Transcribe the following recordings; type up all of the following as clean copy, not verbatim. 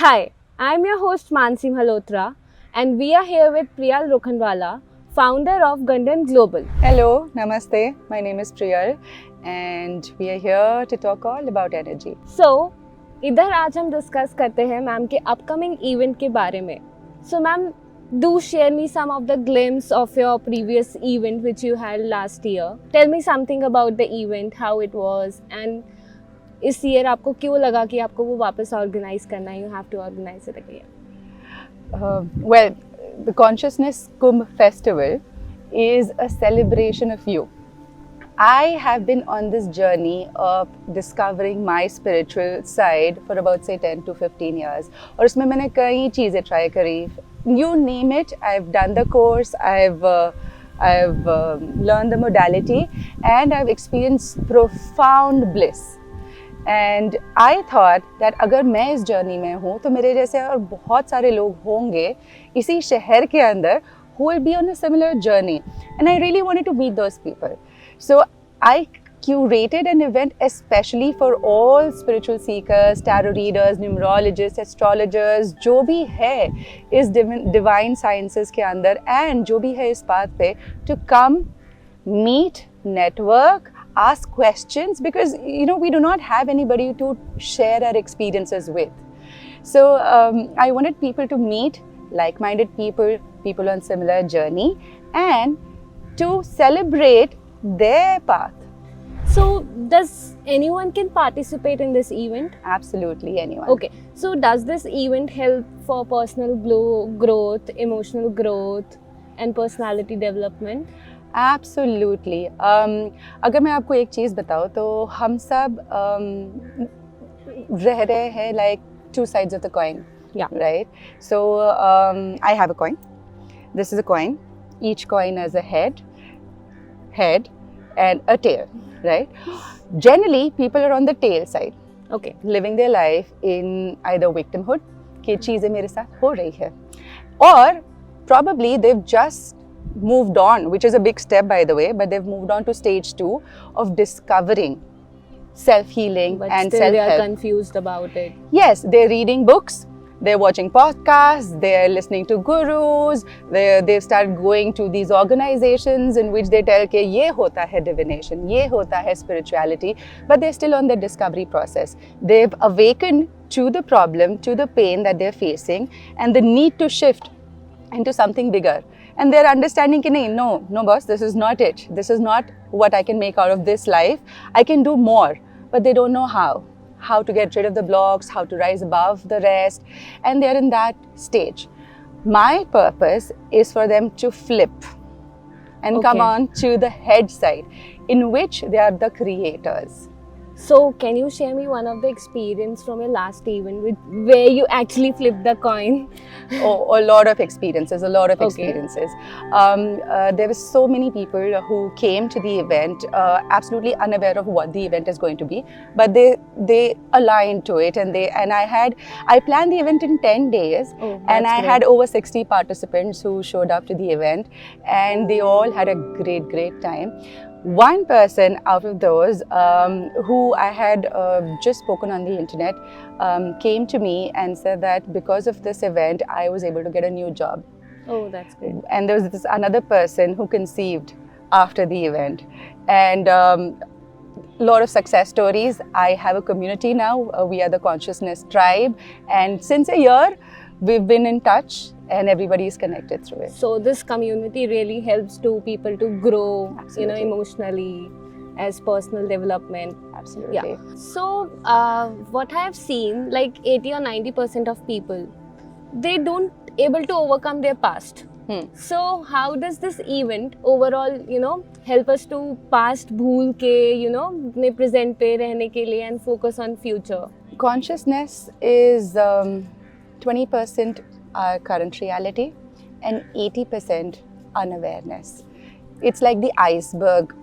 Hi, I'm your host Mansi Malhotra, and we are here with Priyal Rokhanwala, founder of Gundam Global. Hello, Namaste. My name is Priyal and we are here to talk all about energy. So, इधर आज हम discuss करते हैं ma'am के upcoming event के बारे में. So, ma'am, do share me some of the glimpse of your previous event which you had last year. Tell me something about the event, how it was, and इस year आपको क्यों लगा कि आपको वो वापस ऑर्गेनाइज करना है, you have to organise it again. Well, the Consciousness Kumbh Festival is a celebration of you. I have been on this journey of discovering my spiritual side for about say 10 to 15 years. और उसमें मैंने कई चीज़ें try करी. You name it, I've done the course, I've learned the modality and I've experienced profound bliss. And I thought that अगर मैं इस journey में हूँ तो मेरे जैसे और बहुत सारे लोग होंगे इसी शहर के अंदर who will be on a similar journey, and I really wanted to meet those people. So I curated an event especially for all spiritual seekers, tarot readers, numerologists, astrologers, जो भी है इस divine sciences के अंदर and जो भी है इस बात पे to come, meet, network, ask questions, because we do not have anybody to share our experiences with. So I wanted people to meet like-minded people on similar journey, and to celebrate their path. So does anyone can participate in this event? Absolutely anyone. Okay, so does this event help for personal growth, emotional growth and personality development? Absolutely. अगर मैं आपको एक चीज़ बताऊँ तो हम सब रह रहे हैं like two sides of the coin. Yeah. Right? So I have a coin. This is a coin. Each coin has a head and a tail. Right? Generally, people are on the tail side. Okay. Living their life in either victimhood, कि चीज़ें मेरे साथ हो रही है, or probably they've just moved on, which is a big step by the way, but they've moved on to stage 2 of discovering self-healing But and still self-help. they are confused about it. Yes, they're reading books, they're watching podcasts, they're listening to gurus, they've started going to these organizations in which they tell कि ये होता है divination, ये होता है spirituality, but they're still on the discovery process. They've awakened to the problem, to the pain that they're facing, and the need to shift into something bigger. And they're understanding कि नहीं, no boss, this is not it. This is not what I can make out of this life. I can do more, but they don't know how to get rid of the blocks, how to rise above the rest, and they're in that stage. My purpose is for them to flip and come on to the head side, in which they are the creators. So can you share me one of the experience from your last event where you actually flipped the coin? Oh, a lot of experiences. Okay. There were so many people who came to the event absolutely unaware of what the event is going to be, but they aligned to it, and I planned the event in 10 days, and I had over 60 participants who showed up to the event, and they all had a great time. One person out of those who I had just spoken on the internet came to me and said that because of this event, I was able to get a new job. Oh, that's good. And there was this another person who conceived after the event. And lot of success stories. I have a community now. We are the Consciousness Tribe. And since a year, we've been in touch, and everybody is connected through it. So this community really helps people to grow, Absolutely. Emotionally, as personal development. Absolutely. Yeah. So what I have seen, like 80 or 90% of people, they don't able to overcome their past. So how does this event overall, help us to past भूल के, अपने present पे रहने के लिए and focus on future? Consciousness is 20% our current reality and 80% unawareness. It's like the iceberg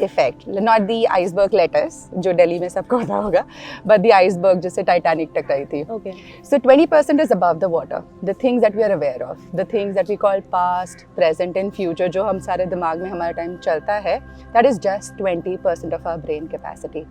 effect, not the iceberg lettuce जो दिल्ली में सबको पता होगा, but the iceberg जिससे टाइटैनिक टकराई थी. Okay. So 20% is above the water, the things that we are aware of, the things that we call past, present and future, जो हम सारे दिमाग में हमारा टाइम चलता है, that is just 20% of our brain capacity.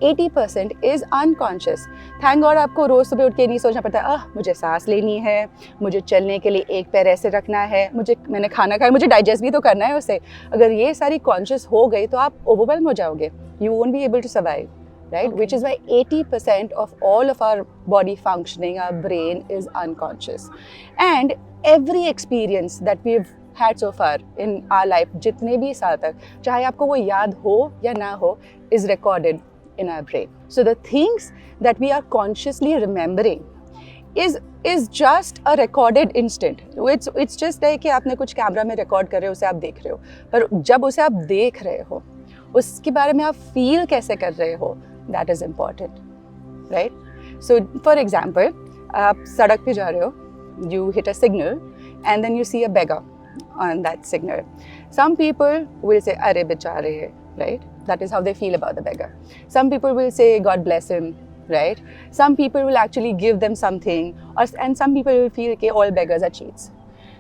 80% is unconscious. Thank God आपको रोज सुबह उठ के नहीं सोचना पड़ता, मुझे सांस लेनी है, मुझे चलने के लिए एक पैर ऐसे रखना है, मैंने खाना खाया, मुझे डाइजेस्ट भी तो करना है उसे. अगर ये सारी कॉन्शियस हो गई तो आप ओवरवेल्म हो जाओगे. You won't be able to survive. Right? Okay. Which is why 80% of all of our body functioning, our brain is unconscious. And every experience that we've had so far in our life, जितने भी साल तक, चाहे आपको वो याद हो या ना हो, is recorded in our brain. So the things that we are consciously remembering is just a recorded instant. It's just like कि आपने कुछ कैमरा में रिकॉर्ड कर रहे हो, उसे आप देख रहे हो, पर जब उसे आप देख रहे हो, उसके बारे में आप फील कैसे कर रहे हो, that is important, right? So for example, आप सड़क पे जा रहे हो, you hit a signal and then you see a beggar on that signal. Some people will say अरे बेचारे, right? That is how they feel about the beggar. Some people will say God bless him, right? Some people will actually give them something, and some people will feel that all beggars are cheats.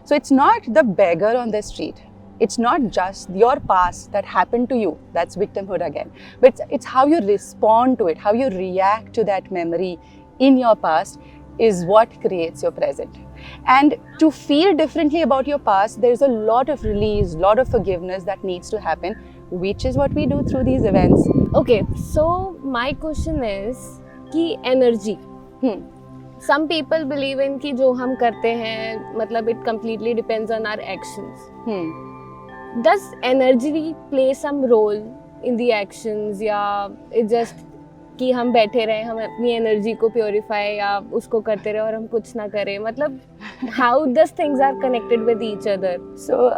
So it's not the beggar on the street. It's not just your past that happened to you, that's victimhood again, but it's how you respond to it, how you react to that memory in your past is what creates your present. And to feel differently about your past, there's a lot of release, lot of forgiveness that needs to happen, which is what we do through these events. Okay, so my question is कि energy. Some people believe in कि जो हम करते हैं, मतलब it completely depends on our actions. Does energy play some role in the actions, या it just कि हम बैठे रहे, हम अपनी एनर्जी को प्योरीफाई या उसको करते रहे और हम कुछ ना करें, मतलब how these things are connected with each other? So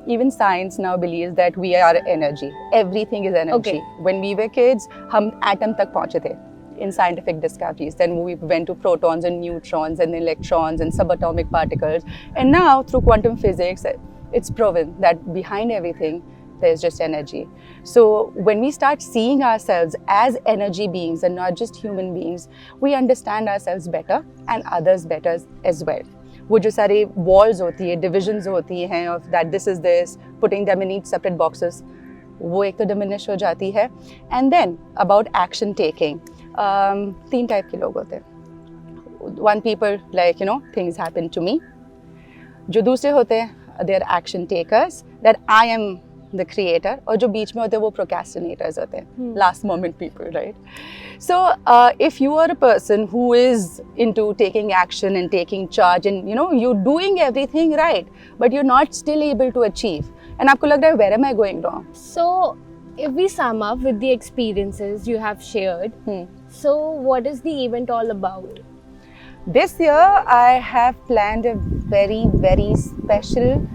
even science now believes that we are energy. Everything is energy. Okay. When we were kids, हम atom तक पहुंचे थे in scientific discoveries. Then we went to protons and neutrons and electrons and subatomic particles. And now through quantum physics, it's proven that behind everything, there's just energy. So when we start seeing ourselves as energy beings and not just human beings, we understand ourselves better and others better as well. वो जो सारे walls होती है, divisions होती हैं of that this is this, putting them in each separate boxes, वो एक तो diminish हो जाती है. And then about action taking, तीन type के लोग होते हैं. One people like, things happen to me. जो दूसरे होते हैं, they are action takers, that I am the creator, और जो बीच में होते हैं वो procrastinators होते हैं, last moment people, right? So if you are a person who is into taking action and taking charge and you're doing everything right, but you're not still able to achieve, and आपको लग रहा है where am I going wrong? So if we sum up with the experiences you have shared, so what is the event all about? This year I have planned a very, very special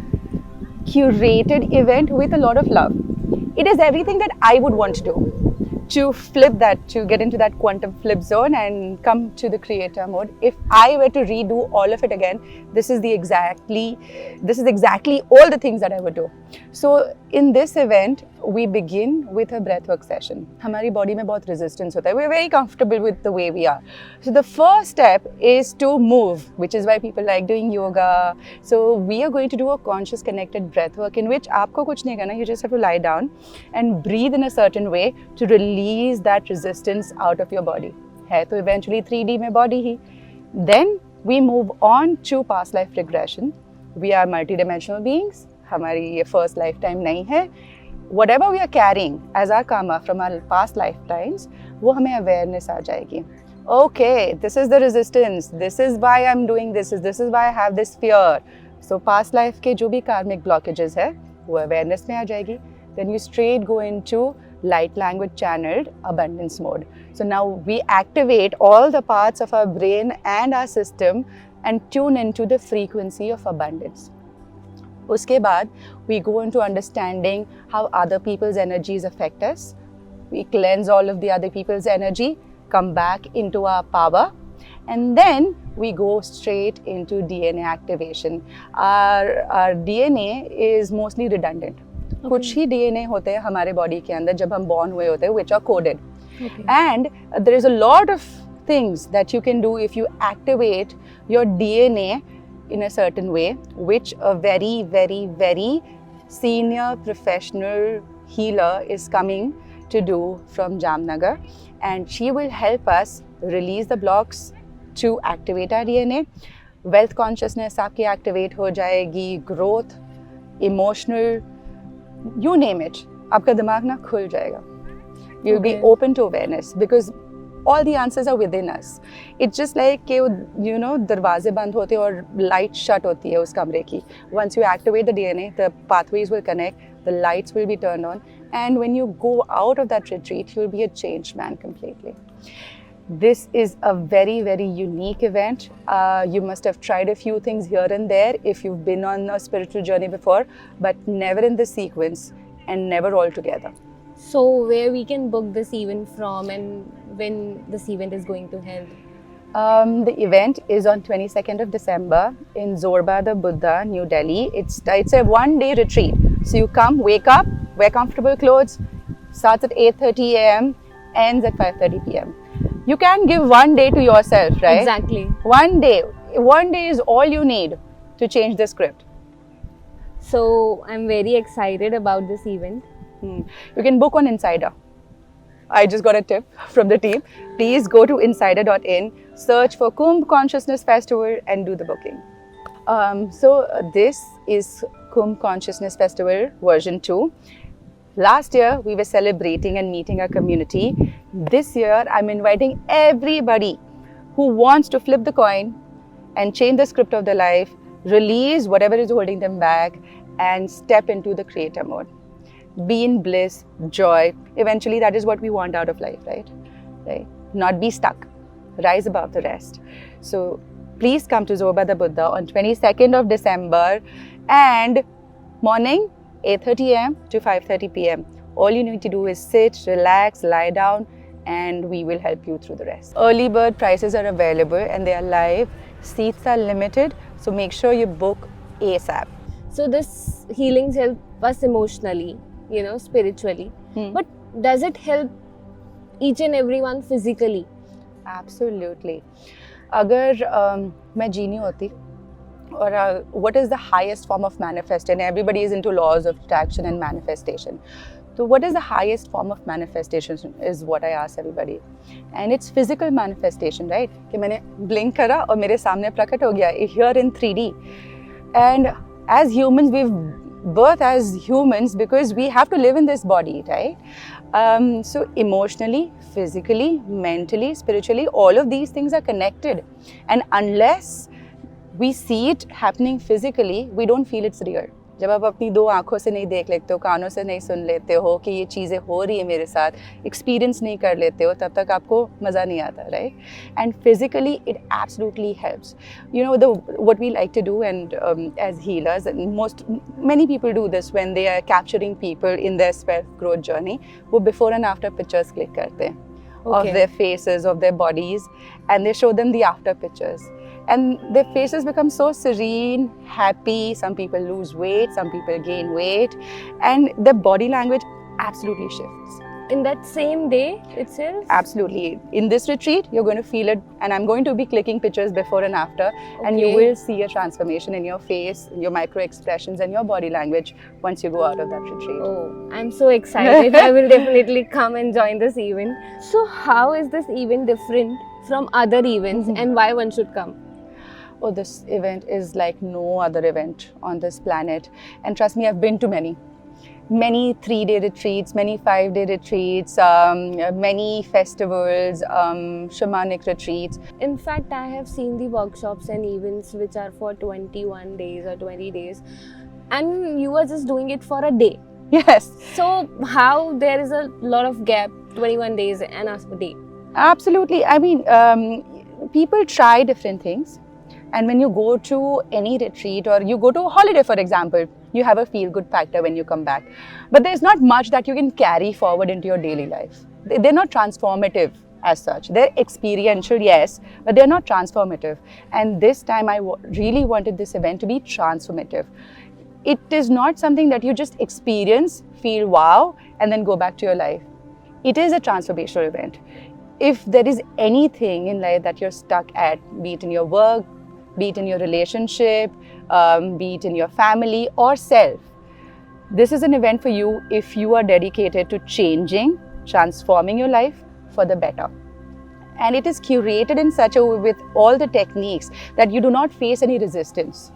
curated event with a lot of love. It is everything that I would want to do, to flip that, to get into that quantum flip zone and come to the creator mode. If I were to redo all of it again, this is exactly all the things that I would do. So in this event, we begin with a breathwork session. हमारी body में बहुत resistance होता है. We're very comfortable with the way we are. So the first step is to move, which is why people like doing yoga. So we are going to do a conscious connected breathwork in which आपको कुछ नहीं करना. You just have to lie down and breathe in a certain way to release that resistance out of your body. है तो eventually 3D में body he. Then we move on to past life regression. We are multidimensional beings. हमारी ये first lifetime नहीं है. Whatever we are carrying as our karma from our past lifetimes, वो हमें awareness आ जाएगी. Okay, this is the resistance. This is why I'm doing this. This is why I have this fear. So past life के जो भी karmic blockages है, वो awareness में आ जाएगी. Then you straight go into light language channeled abundance mode. So now we activate all the parts of our brain and our system and tune into the frequency of abundance. उसके बाद we go into understanding how other people's energies affect us. We cleanse all of the other people's energy, come back into our power, and then we go straight into DNA activation. Our DNA is mostly redundant. कुछ ही DNA होते हैं हमारे body के अंदर जब हम born हुए होते हैं, which are coded. Okay. And there is a lot of things that you can do if you activate your DNA in a certain way, which a very, very, very senior professional healer is coming to do from Jamnagar, and she will help us release the blocks to activate our DNA. Wealth consciousness आपकी activate हो जाएगी, growth, emotional, you name it. आपका दिमाग ना खुल जाएगा. You'll be Okay. open to awareness because all the answers are within us. It's just like कि you know दरवाजे बंद होते हैं और light shut होती है उस कमरे की. Once you activate the DNA, the pathways will connect, the lights will be turned on, and when you go out of that retreat, you'll be a changed man completely. This is a very, very unique event. You must have tried a few things here and there if you've been on a spiritual journey before, but never in this sequence and never all together. So where we can book this event from and when this event is going to held? The event is on 22nd of December in Zorba the Buddha, New Delhi. It's a one-day retreat. So you come, wake up, wear comfortable clothes, starts at 8:30 a.m., ends at 5:30 p.m. You can give one day to yourself, right? Exactly. One day is all you need to change the script. So I'm very excited about this event. You can book on Insider. I just got a tip from the team. Please go to insider.in, search for Kumbh Consciousness Festival and do the booking. This is Kumbh Consciousness Festival version 2. Last year, we were celebrating and meeting our community. This year, I'm inviting everybody who wants to flip the coin and change the script of their life, release whatever is holding them back, and step into the creator mode. Be in bliss, joy. Eventually, that is what we want out of life, right? Not be stuck. Rise above the rest. So, please come to Zorba the Buddha on 22nd of December and morning 8:30 a.m. to 5:30 p.m. All you need to do is sit, relax, lie down, and we will help you through the rest. Early bird prices are available and they are live. Seats are limited, so make sure you book ASAP. So this healings help us emotionally, spiritually. But does it help each and everyone physically? Absolutely. अगर मैं जीनी होती और what is the highest form of manifestation? Everybody is into laws of attraction and manifestation. So what is the highest form of manifestation is what I ask everybody. And it's physical manifestation, right? कि मैंने blink करा और मेरे सामने प्रकट हो गया here in 3D. And as humans, we've birth as humans because we have to live in this body, right? So emotionally, physically, mentally, spiritually, all of these things are connected. And unless we see it happening physically, we don't feel it's real. जब आप अपनी दो आँखों से नहीं देख लेते हो, कानों से नहीं सुन लेते हो कि ये चीज़ें हो रही है मेरे साथ, एक्सपीरियंस नहीं कर लेते हो, तब तक आपको मज़ा नहीं आता, right? And physically, it absolutely helps. What we like to do, and as healers, and many people do this when they are capturing people in their self-growth journey, वो before and after pictures click करते हैं of their faces, of their bodies, and they show them the after pictures. And their faces become so serene, happy. Some people lose weight, some people gain weight, and their body language absolutely shifts. In that same day itself? Absolutely. In this retreat, you're going to feel it, and I'm going to be clicking pictures before and after, and you will see a transformation in your face, your micro expressions, and your body language once you go out of that retreat. Oh, I'm so excited. I will definitely come and join this event. So how is this event different from other events and why one should come? Oh, this event is like no other event on this planet. And trust me, I've been to many 3-day retreats, many 5-day retreats, many festivals, shamanic retreats. In fact, I have seen the workshops and events which are for 21 days or 20 days, and you are just doing it for a day. Yes. So how there is a lot of gap, 21 days and a day? Absolutely. I mean, people try different things. And when you go to any retreat or you go to a holiday, for example, you have a feel-good factor when you come back. But there's not much that you can carry forward into your daily life. They're not transformative as such. They're experiential, yes, but they're not transformative. And this time I really wanted this event to be transformative. it is not something that you just experience, feel wow, and then go back to your life. It is a transformational event. If there is anything in life that you're stuck at, be it in your work, be it in your relationship, be it in your family or self, this is an event for you if you are dedicated to changing, transforming your life for the better. And it is curated in such a way with all the techniques that you do not face any resistance.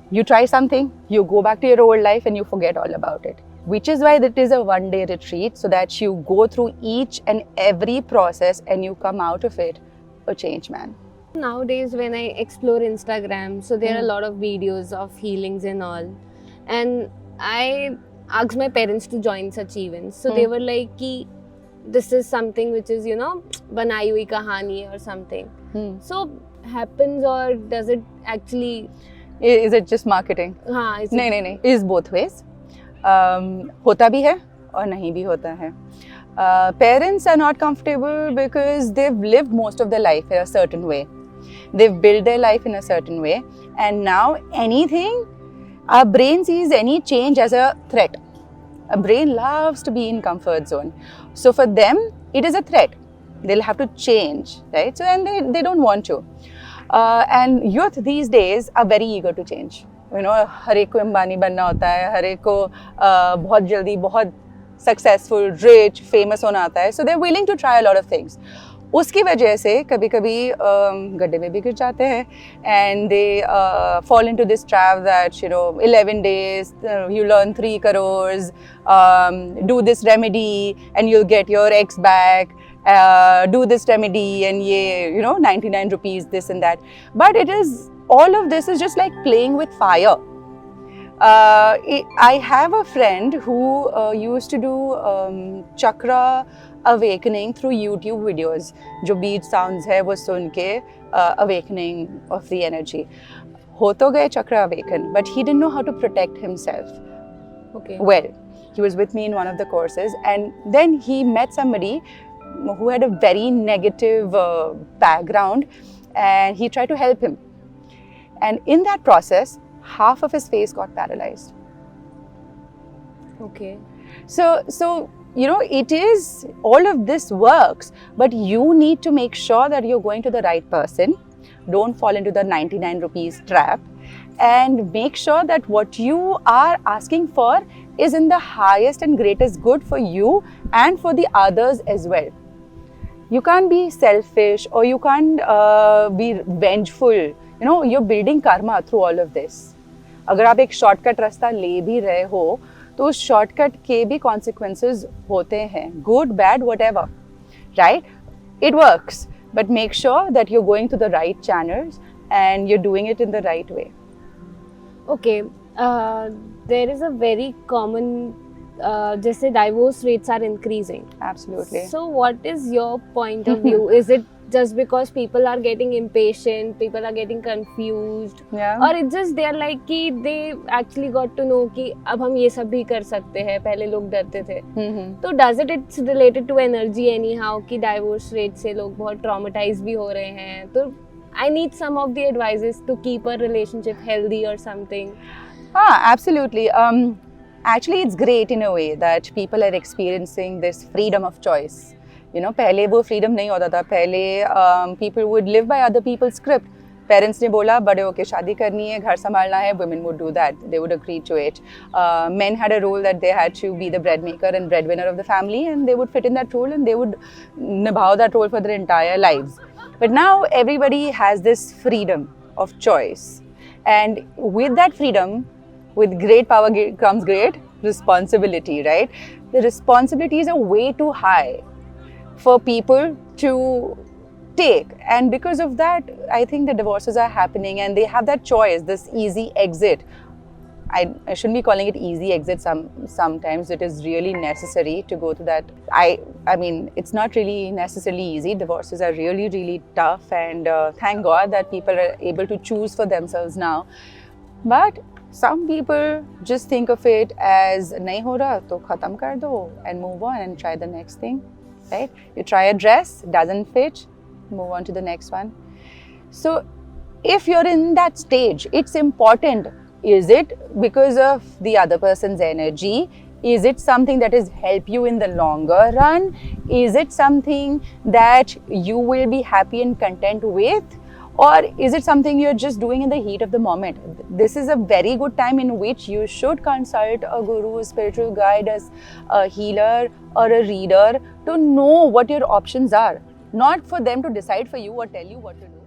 You try something, you go back to your old life and you forget all about it. Which is why it is a one-day retreat, so that you go through each and every process and you come out of it a changed man. Nowadays, when I explore Instagram, so there are a lot of videos of healings and all. And I asked my parents to join such events. So they were like, ki, this is something which is, banai hui kahani or something. So happens, or does it actually... Is it just marketing? हाँ, नहीं. Is both ways. होता भी है और नहीं भी होता है. Parents are not comfortable because they've lived most of their life in a certain way. They've built their life in a certain way, and now anything, our brain sees any change as a threat. A brain loves to be in comfort zone. So for them, it is a threat. They'll have to change, right? So and they don't want to. And youth these days are very eager to change. हर एक को अंबानी बनना होता है, हर एक को बहुत जल्दी बहुत सक्सेसफुल, रिच, फेमस होना आता है. So they're willing to try a lot of things. उसकी वजह से कभी कभी गड्ढे में भी गिर जाते हैं, and they fall into this trap that 11 days you learn 3 crores, do this remedy and you'll get your ex back. Do this remedy and 99 rupees, this and that. But all of this is just like playing with fire. I have a friend who used to do chakra awakening through YouTube videos. जो beat sounds है वो सुन के awakening of the energy. हो तो गए chakra awaken, but he didn't know how to protect himself. Okay. Well, he was with me in one of the courses, and then he met somebody who had a very negative background, and he tried to help him. And in that process, half of his face got paralyzed. Okay. So it is, all of this works, but you need to make sure that you're going to the right person. Don't fall into the 99 rupees trap, and make sure that what you are asking for is in the highest and greatest good for you and for the others as well. You can't be selfish, or you can't be vengeful. You're building karma through all of this. अगर आप एक shortcut रास्ता ले भी रहे हो, तो उस शॉर्टकट के भी consequences होते हैं, good, bad, whatever, right? It works, but make sure that you're going to the right channels and you're doing it in the right way. Okay, there is a very common, just divorce rates are increasing. Absolutely. So what is your point of view? Is it just because people are getting impatient, people are getting confused, Yeah. or it's just they are like कि they actually got to know कि अब हम ये सब भी कर सकते हैं, पहले लोग डरते थे. तो does it's related to energy anyhow कि divorce rate से लोग बहुत traumatized भी हो रहे हैं? तो I need some of the advices to keep a relationship healthy or something. Absolutely. Actually, it's great in a way that people are experiencing this freedom of choice. पहले वो freedom नहीं होता था. पहले people would live by other people's script. Parents ने बोला बड़े होके शादी करनी है, घर संभालना है, women would do that. They would agree to it. Men had a role that they had to be the bread maker and breadwinner of the family, and they would fit in that role and they would निभाओ that role for their entire lives. But now everybody has this freedom of choice, and with that freedom, with great power comes great responsibility, right? The responsibilities are way too high for people to take, and because of that, I think the divorces are happening, and they have that choice, this easy exit. I shouldn't be calling it easy exit. Sometimes it is really necessary to go to that. I mean, it's not really necessarily easy. Divorces are really, really tough, and thank God that people are able to choose for themselves now. But some people just think of it as nahi ho raha to khatam kar do and move on and try the next thing, right? You try a dress, doesn't fit, move on to the next one. So if you're in that stage, it's important Is it because of the other person's energy? Is it something that has helped you in the longer run? Is it something that you will be happy and content with? Or is it something you're just doing in the heat of the moment? This is a very good time in which you should consult a guru, a spiritual guide, a healer or a reader to know what your options are. Not for them to decide for you or tell you what to do.